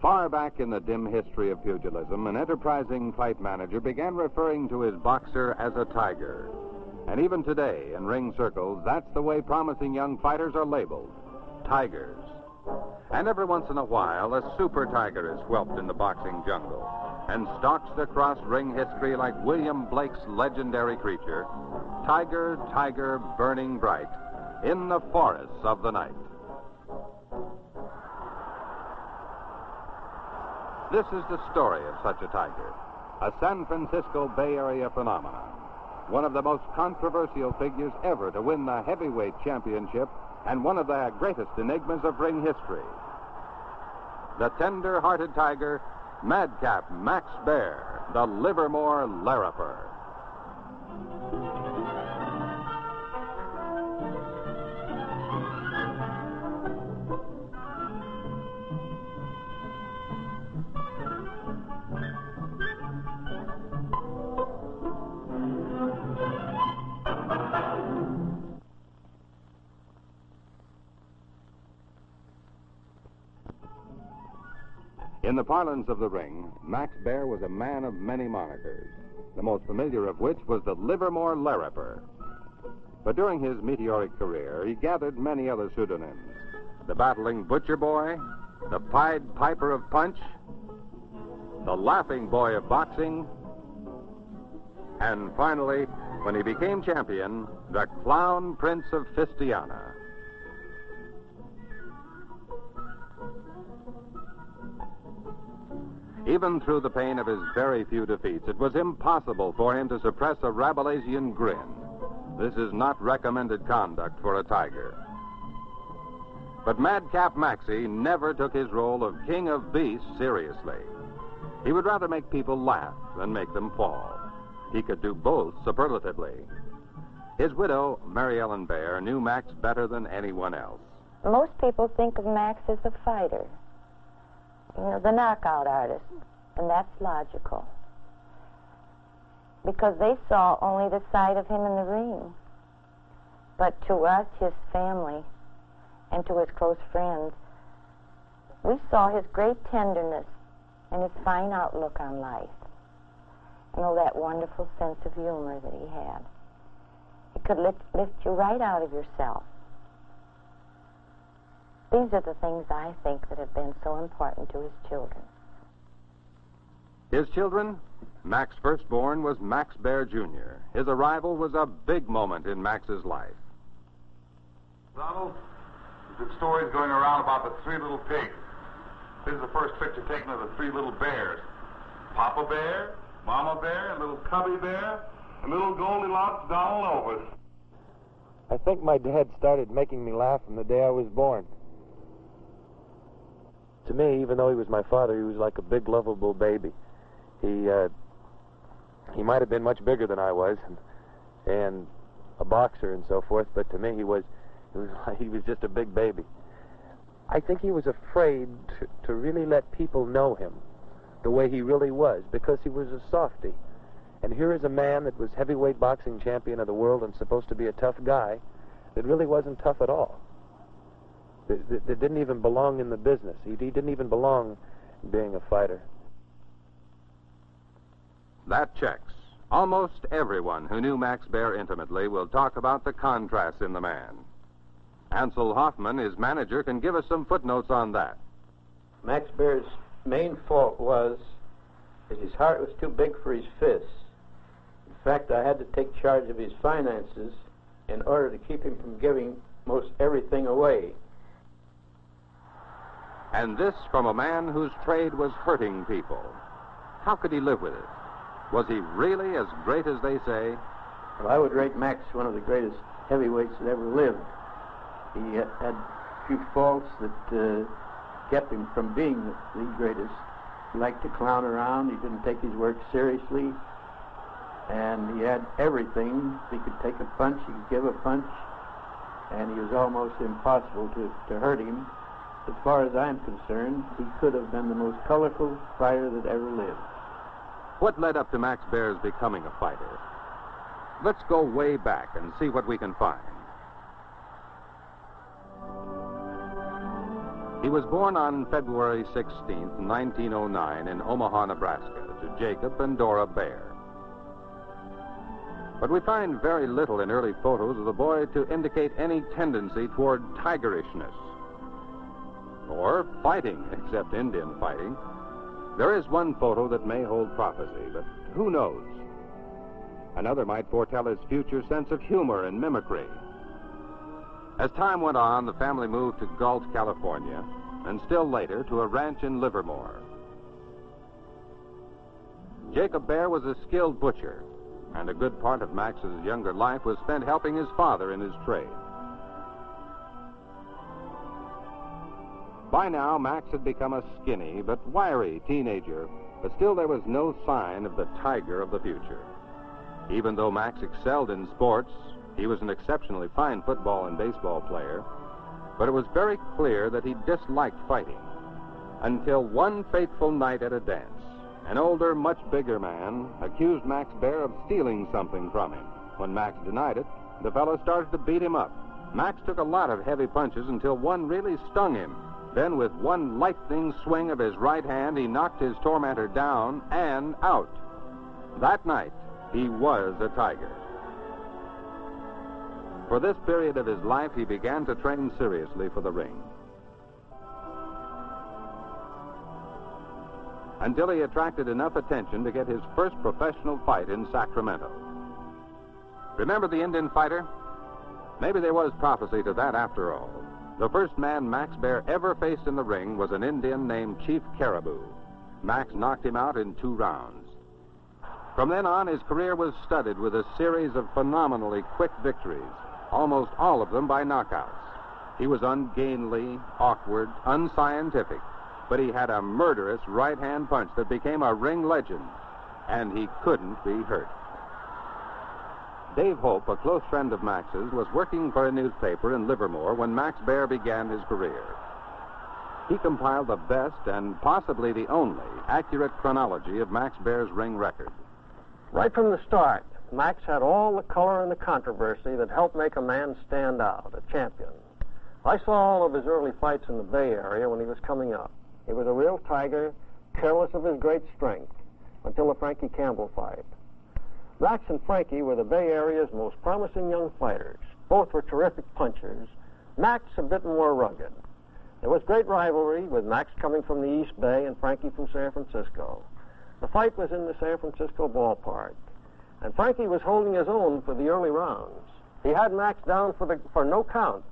Far back in the dim history of pugilism, an enterprising fight manager began referring to his boxer as a tiger. And even today, in ring circles, that's the way promising young fighters are labeled, tigers. And every once in a while, a super tiger is whelped in the boxing jungle and stalks across ring history like William Blake's legendary creature, Tiger, Tiger, burning bright, in the forests of the night. This is the story of such a tiger, a San Francisco Bay Area phenomenon, one of the most controversial figures ever to win the heavyweight championship and one of the greatest enigmas of ring history. The tender-hearted tiger, Madcap Max Baer, the Livermore Lariper. In the parlance of the ring, Max Baer was a man of many monikers, the most familiar of which was the Livermore Lariper. But during his meteoric career, he gathered many other pseudonyms. The Battling Butcher Boy, the Pied Piper of Punch, the Laughing Boy of Boxing, and finally, when he became champion, the Clown Prince of Fistiana. Even through the pain of his very few defeats, it was impossible for him to suppress a Rabelaisian grin. This is not recommended conduct for a tiger. But Madcap Maxie never took his role of King of Beasts seriously. He would rather make people laugh than make them fall. He could do both superlatively. His widow, Mary Ellen Baer, knew Max better than anyone else. Most people think of Max as a fighter. You know, the knockout artist, and that's logical. Because they saw only the side of him in the ring. But to us, his family, and to his close friends, we saw his great tenderness and his fine outlook on life. And oh, that wonderful sense of humor that he had. It could lift you right out of yourself. These are the things I think that have been so important to his children. His children? Max's firstborn was Max Baer, Jr. His arrival was a big moment in Max's life. Donald, there's stories going around about the three little pigs. This is the first picture taken of the three little bears. Papa Bear, Mama Bear, and little Cubby Bear, and little Goldilocks down all over. I think my dad started making me laugh from the day I was born. To me, even though he was my father, he was like a big, lovable baby. He might have been much bigger than I was, and a boxer and so forth. But to me, he was just a big baby. I think he was afraid to really let people know him the way he really was, because he was a softy. And here is a man that was heavyweight boxing champion of the world and supposed to be a tough guy that really wasn't tough at all. That didn't even belong in the business. He didn't even belong in being a fighter. That checks. Almost everyone who knew Max Baer intimately will talk about the contrast in the man. Ansel Hoffman, his manager, can give us some footnotes on that. Max Baer's main fault was that his heart was too big for his fists. In fact, I had to take charge of his finances in order to keep him from giving most everything away. And this from a man whose trade was hurting people. How could he live with it? Was he really as great as they say? Well, I would rate Max one of the greatest heavyweights that ever lived. He had a few faults that kept him from being the greatest. He liked to clown around. He didn't take his work seriously. And he had everything. He could take a punch. He could give a punch. And he was almost impossible to hurt him. As far as I'm concerned, he could have been the most colorful fighter that ever lived. What led up to Max Baer's becoming a fighter? Let's go way back and see what we can find. He was born on February 16, 1909, in Omaha, Nebraska, to Jacob and Dora Baer. But we find very little in early photos of the boy to indicate any tendency toward tigerishness or fighting, except Indian fighting. There is one photo that may hold prophecy, but who knows? Another might foretell his future sense of humor and mimicry. As time went on, the family moved to Galt, California, and still later to a ranch in Livermore. Jacob Baer was a skilled butcher, and a good part of Max's younger life was spent helping his father in his trade. By now, Max had become a skinny but wiry teenager, but still there was no sign of the tiger of the future. Even though Max excelled in sports, he was an exceptionally fine football and baseball player, but it was very clear that he disliked fighting. Until one fateful night at a dance, an older, much bigger man accused Max Baer of stealing something from him. When Max denied it, the fellow started to beat him up. Max took a lot of heavy punches until one really stung him. Then, with one lightning swing of his right hand, he knocked his tormentor down and out. That night, he was a tiger. For this period of his life, he began to train seriously for the ring, until he attracted enough attention to get his first professional fight in Sacramento. Remember the Indian fighter? Maybe there was prophecy to that after all. The first man Max Baer ever faced in the ring was an Indian named Chief Caribou. Max knocked him out in 2 rounds. From then on, his career was studded with a series of phenomenally quick victories, almost all of them by knockouts. He was ungainly, awkward, unscientific, but he had a murderous right-hand punch that became a ring legend, and he couldn't be hurt. Dave Hope, a close friend of Max's, was working for a newspaper in Livermore when Max Baer began his career. He compiled the best and possibly the only accurate chronology of Max Baer's ring record. Right from the start, Max had all the color and the controversy that helped make a man stand out, a champion. I saw all of his early fights in the Bay Area when he was coming up. He was a real tiger, careless of his great strength, until the Frankie Campbell fight. Max and Frankie were the Bay Area's most promising young fighters. Both were terrific punchers. Max a bit more rugged. There was great rivalry, with Max coming from the East Bay and Frankie from San Francisco. The fight was in the San Francisco ballpark, and Frankie was holding his own for the early rounds. He had Max down for no count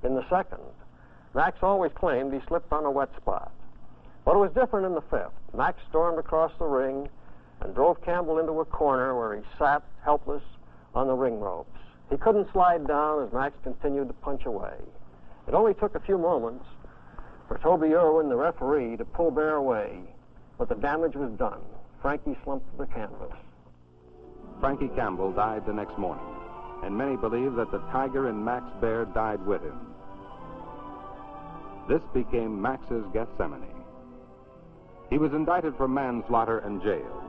in the second. Max always claimed he slipped on a wet spot. But it was different in the 5th. Max stormed across the ring and drove Campbell into a corner where he sat helpless on the ring ropes. He couldn't slide down as Max continued to punch away. It only took a few moments for Toby Irwin, the referee, to pull Baer away, but the damage was done. Frankie slumped to the canvas. Frankie Campbell died the next morning, and many believe that the tiger in Max Baer died with him. This became Max's Gethsemane. He was indicted for manslaughter and jailed.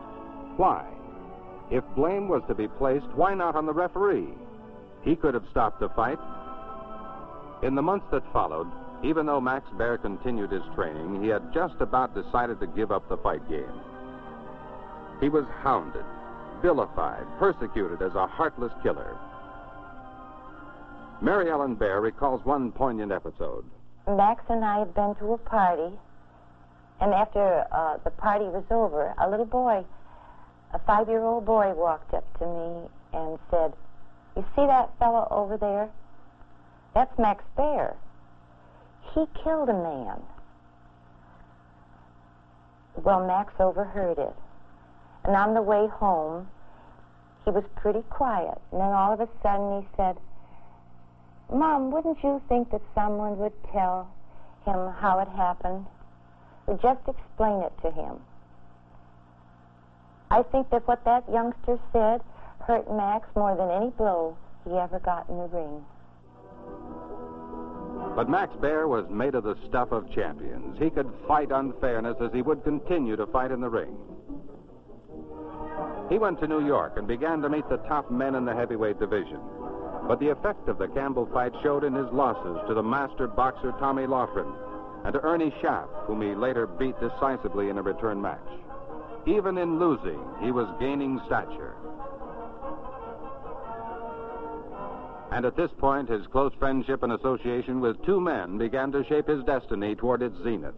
Why? If blame was to be placed, why not on the referee? He could have stopped the fight. In the months that followed, even though Max Baer continued his training, he had just about decided to give up the fight game. He was hounded, vilified, persecuted as a heartless killer. Mary Ellen Baer recalls one poignant episode. Max and I had been to a party, and after the party was over, a little boy, a 5-year-old boy, walked up to me and said, "You see that fellow over there? That's Max Baer. He killed a man." Well, Max overheard it. And on the way home, he was pretty quiet. And then all of a sudden he said, "Mom, wouldn't you think that someone would tell him how it happened? Or just explain it to him?" I think that what that youngster said hurt Max more than any blow he ever got in the ring. But Max Baer was made of the stuff of champions. He could fight unfairness as he would continue to fight in the ring. He went to New York and began to meet the top men in the heavyweight division. But the effect of the Campbell fight showed in his losses to the master boxer Tommy Loughran. and to Ernie Schaff, whom he later beat decisively in a return match. Even in losing, he was gaining stature. And at this point, his close friendship and association with two men began to shape his destiny toward its zenith.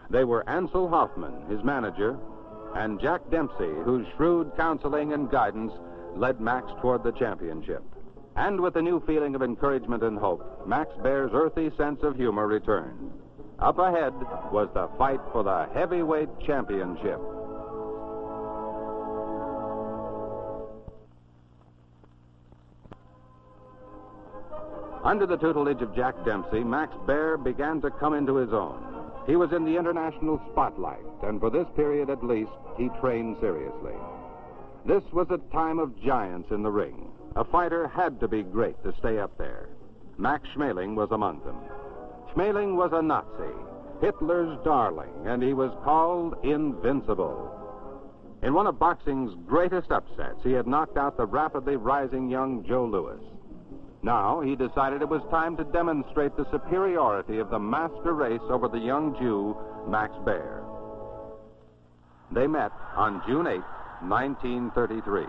They were Ansel Hoffman, his manager, and Jack Dempsey, whose shrewd counseling and guidance led Max toward the championship. And with a new feeling of encouragement and hope, Max Baer's earthy sense of humor returned. Up ahead was the fight for the heavyweight championship. Under the tutelage of Jack Dempsey, Max Baer began to come into his own. He was in the international spotlight, and for this period at least, he trained seriously. This was a time of giants in the ring. A fighter had to be great to stay up there. Max Schmeling was among them. Schmeling was a Nazi, Hitler's darling, and he was called invincible. In one of boxing's greatest upsets, he had knocked out the rapidly rising young Joe Louis. Now, he decided it was time to demonstrate the superiority of the master race over the young Jew, Max Baer. They met on June 8, 1933.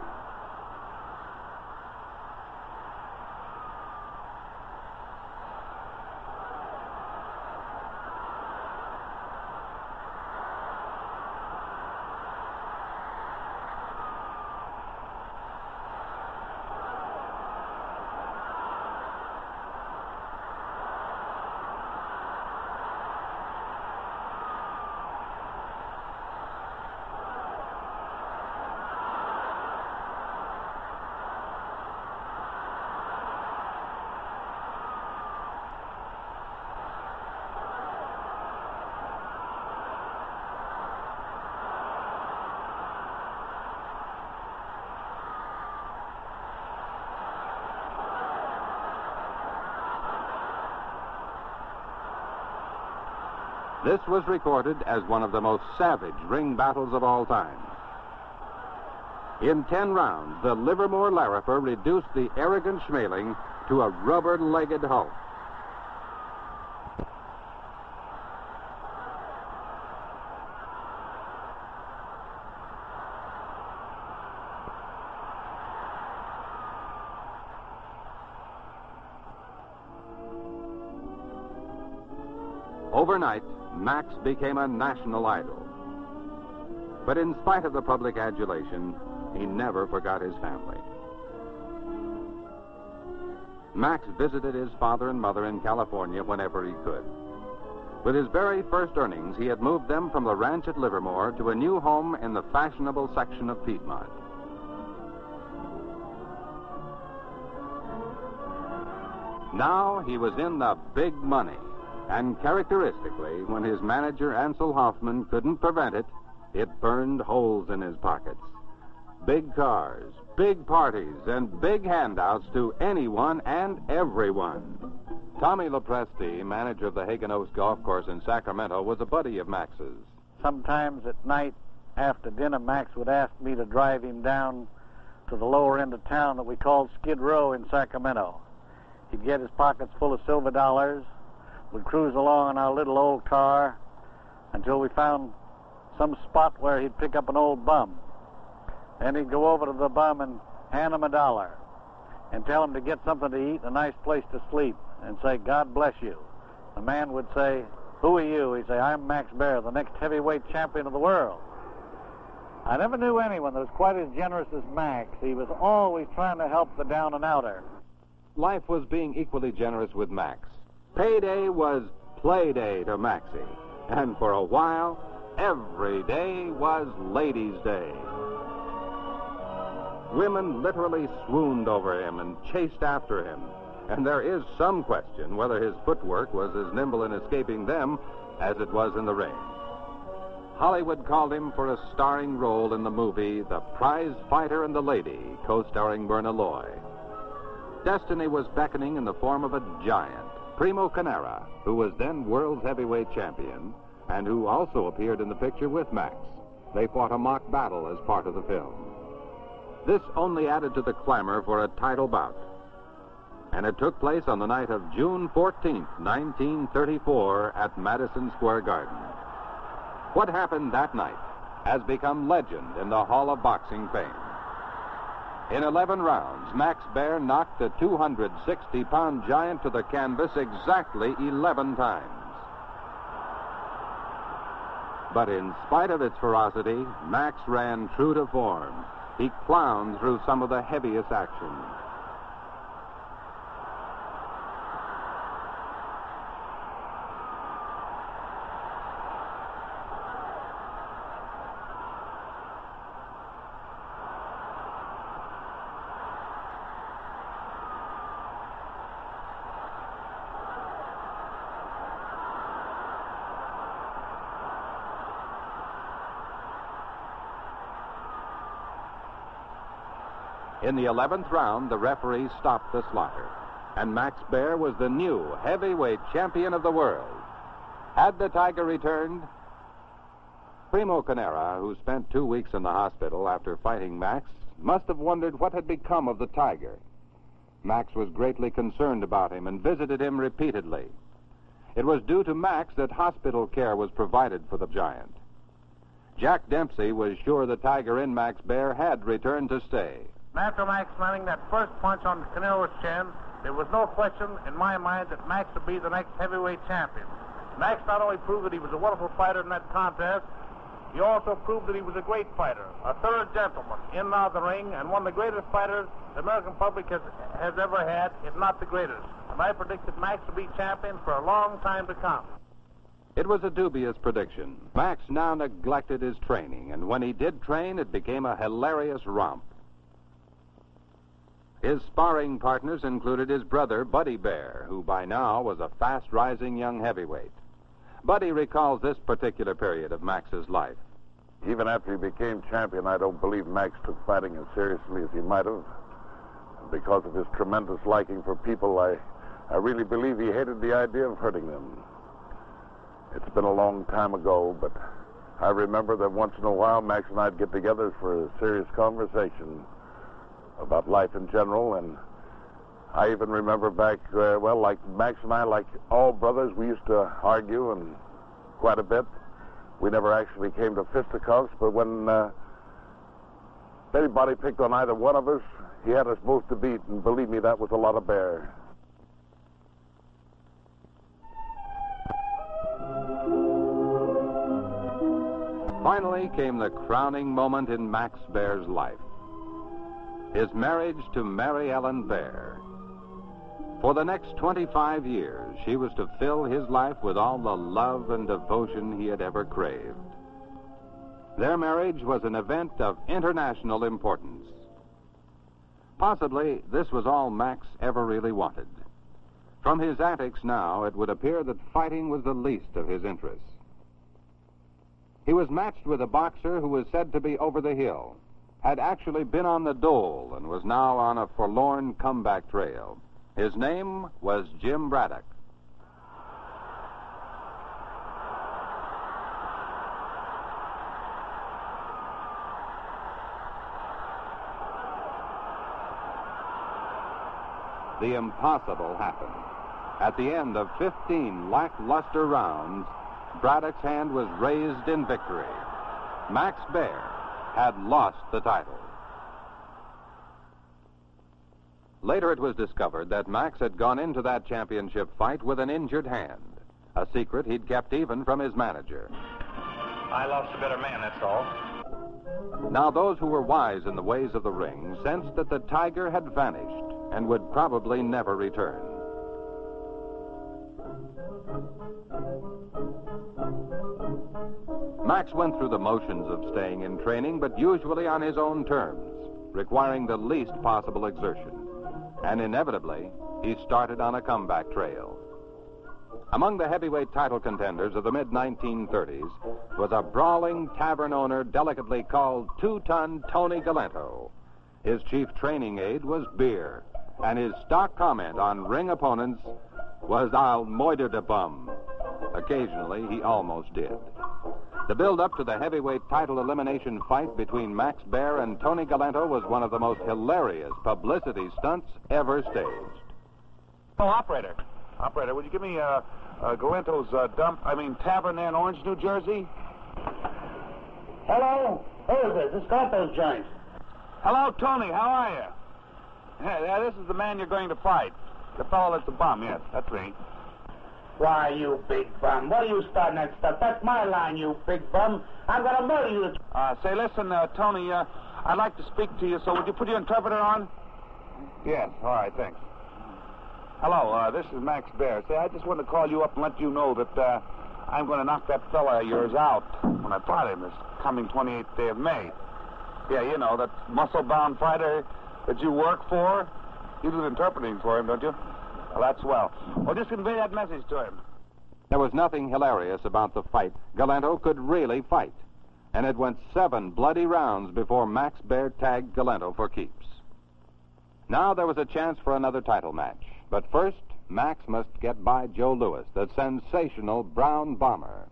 This was recorded as one of the most savage ring battles of all time. In 10 rounds, the Livermore Larifer reduced the arrogant Schmeling to a rubber-legged halt. Overnight, Max became a national idol. But in spite of the public adulation, he never forgot his family. Max visited his father and mother in California whenever he could. With his very first earnings, he had moved them from the ranch at Livermore to a new home in the fashionable section of Piedmont. Now he was in the big money. And characteristically, when his manager, Ansel Hoffman, couldn't prevent it, it burned holes in his pockets. Big cars, big parties, and big handouts to anyone and everyone. Tommy Lopresti, manager of the Hagen-Oaks Golf Course in Sacramento, was a buddy of Max's. Sometimes at night after dinner, Max would ask me to drive him down to the lower end of town that we called Skid Row in Sacramento. He'd get his pockets full of silver dollars. We'd cruise along in our little old car until we found some spot where he'd pick up an old bum. Then he'd go over to the bum and hand him $1 and tell him to get something to eat and a nice place to sleep and say, "God bless you." The man would say, "Who are you?" He'd say, "I'm Max Baer, the next heavyweight champion of the world." I never knew anyone that was quite as generous as Max. He was always trying to help the down and outer. Life was being equally generous with Max. Payday was play day to Maxie. And for a while, every day was Ladies' Day. Women literally swooned over him and chased after him. And there is some question whether his footwork was as nimble in escaping them as it was in the ring. Hollywood called him for a starring role in the movie The Prize Fighter and the Lady, co-starring Myrna Loy. Destiny was beckoning in the form of a giant, Primo Canara, who was then world's heavyweight champion and who also appeared in the picture with Max. They fought a mock battle as part of the film. This only added to the clamor for a title bout. And it took place on the night of June 14th, 1934, at Madison Square Garden. What happened that night has become legend in the Hall of Boxing fame. In 11 rounds, Max Baer knocked the 260-pound giant to the canvas exactly 11 times. But in spite of its ferocity, Max ran true to form. He clowned through some of the heaviest action. In the 11th round, the referee stopped the slaughter, and Max Baer was the new heavyweight champion of the world. Had the Tiger returned? Primo Canera, who spent 2 weeks in the hospital after fighting Max, must have wondered what had become of the Tiger. Max was greatly concerned about him and visited him repeatedly. It was due to Max that hospital care was provided for the giant. Jack Dempsey was sure the Tiger in Max Baer had returned to stay. After Max landing that first punch on Canero's chin, there was no question in my mind that Max would be the next heavyweight champion. Max not only proved that he was a wonderful fighter in that contest, he also proved that he was a great fighter, a third gentleman in and out of the ring, and one of the greatest fighters the American public has ever had, if not the greatest. And I predict that Max will be champion for a long time to come. It was a dubious prediction. Max now neglected his training, and when he did train, it became a hilarious romp. His sparring partners included his brother, Buddy Baer, who by now was a fast-rising young heavyweight. Buddy recalls this particular period of Max's life. Even after he became champion, I don't believe Max took fighting as seriously as he might have. Because of his tremendous liking for people, I really believe he hated the idea of hurting them. It's been a long time ago, but I remember that once in a while Max and I'd get together for a serious conversation about life in general, and I even remember back, like Max and I, like all brothers, we used to argue and quite a bit. We never actually came to fisticuffs, but when anybody picked on either one of us, he had us both to beat, and believe me, that was a lot of bear. Finally came the crowning moment in Max Baer's life. His marriage to Mary Ellen Baer. For the next 25 years, she was to fill his life with all the love and devotion he had ever craved. Their marriage was an event of international importance. Possibly, this was all Max ever really wanted. From his antics now, it would appear that fighting was the least of his interests. He was matched with a boxer who was said to be over the hill, had actually been on the dole, and was now on a forlorn comeback trail. His name was Jim Braddock. The impossible happened. At the end of 15 lackluster rounds, Braddock's hand was raised in victory. Max Baer had lost the title. Later it was discovered that Max had gone into that championship fight with an injured hand, a secret he'd kept even from his manager. I lost a better man, that's all. Now those who were wise in the ways of the ring sensed that the Tiger had vanished and would probably never return. Max went through the motions of staying in training, but usually on his own terms, requiring the least possible exertion. And inevitably, he started on a comeback trail. Among the heavyweight title contenders of the mid-1930s was a brawling tavern owner delicately called Two-Ton Tony Galento. His chief training aid was beer, and his stock comment on ring opponents was "I'll moiter de bum." Occasionally, he almost did. The build-up to the heavyweight title elimination fight between Max Baer and Tony Galento was one of the most hilarious publicity stunts ever staged. Oh, operator. Operator, would you give me Galento's tavern there in Orange, New Jersey? Hello? Who is this? This Galento's joint. Hello, Tony. How are you? Yeah, this is the man you're going to fight. The fellow that's a bum, yes. That's me. Why, you big bum. What are you starting that stuff? That's my line, you big bum. I'm going to murder you. Say, listen, Tony, I'd like to speak to you, so would you put your interpreter on? Yes, all right, thanks. Hello, this is Max Baer. Say, I just wanted to call you up and let you know that I'm going to knock that fella of yours out when I fight him this coming 28th day of May. Yeah, you know, that muscle-bound fighter that you work for. You do the interpreting for him, don't you? Well, that's swell. Well, just convey that message to him. There was nothing hilarious about the fight. Galento could really fight. And it went 7 bloody rounds before Max Baer tagged Galento for keeps. Now there was a chance for another title match. But first, Max must get by Joe Louis, the sensational Brown Bomber.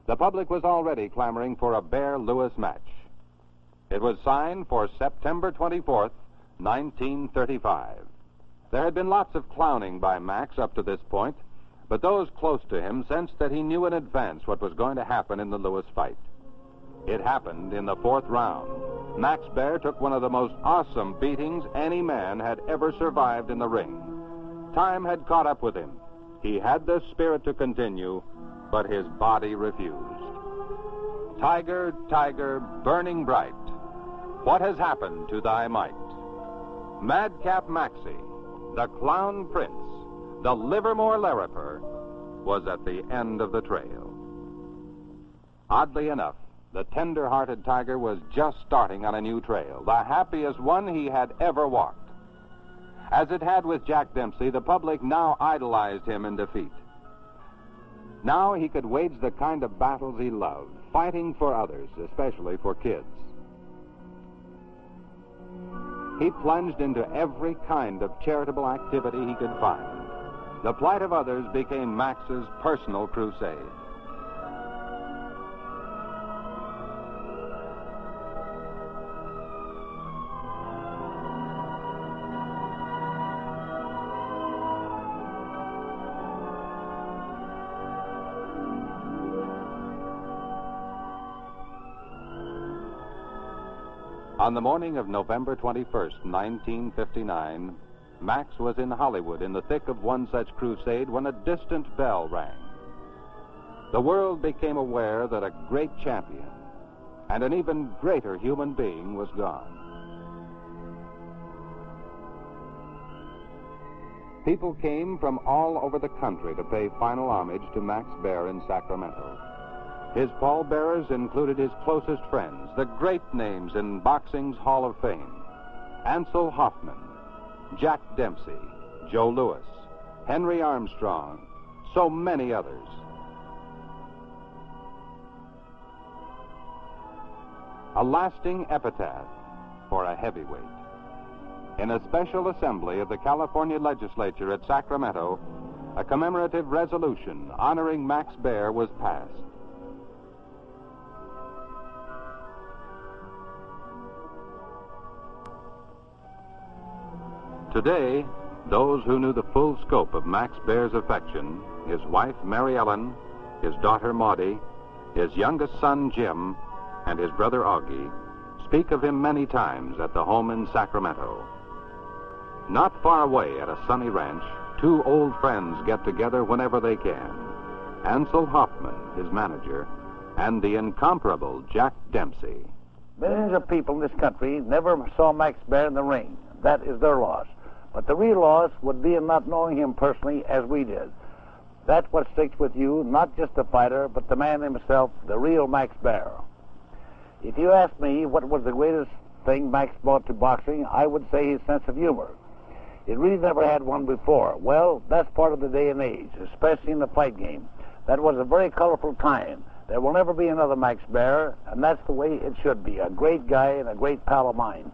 The public was already clamoring for a Baer-Louis match. It was signed for September 24th, 1935. There had been lots of clowning by Max up to this point, but those close to him sensed that he knew in advance what was going to happen in the Louis fight. It happened in the 4th round. Max Baer took one of the most awesome beatings any man had ever survived in the ring. Time had caught up with him. He had the spirit to continue, but his body refused. Tiger, tiger, burning bright, what has happened to thy might? Madcap Maxie, the Clown Prince, the Livermore Lariper, was at the end of the trail. Oddly enough, the tender-hearted tiger was just starting on a new trail, the happiest one he had ever walked. As it had with Jack Dempsey, the public now idolized him in defeat. Now he could wage the kind of battles he loved, fighting for others, especially for kids. He plunged into every kind of charitable activity he could find. The plight of others became Max's personal crusade. On the morning of November 21st, 1959, Max was in Hollywood in the thick of one such crusade when a distant bell rang. The world became aware that a great champion and an even greater human being was gone. People came from all over the country to pay final homage to Max Baer in Sacramento. His pallbearers included his closest friends, the great names in boxing's Hall of Fame: Ansel Hoffman, Jack Dempsey, Joe Louis, Henry Armstrong, so many others. A lasting epitaph for a heavyweight. In a special assembly of the California legislature at Sacramento, a commemorative resolution honoring Max Baer was passed. Today, those who knew the full scope of Max Baer's affection, his wife Mary Ellen, his daughter Maudie, his youngest son Jim, and his brother Augie, speak of him many times at the home in Sacramento. Not far away at a sunny ranch, 2 old friends get together whenever they can: Ansel Hoffman, his manager, and the incomparable Jack Dempsey. Millions of people in this country never saw Max Baer in the ring. That is their loss. But the real loss would be in not knowing him personally as we did. That's what sticks with you, not just the fighter, but the man himself, the real Max Baer. If you ask me what was the greatest thing Max brought to boxing, I would say his sense of humor. It really never had one before. Well, that's part of the day and age, especially in the fight game. That was a very colorful time. There will never be another Max Baer, and that's the way it should be. A great guy and a great pal of mine.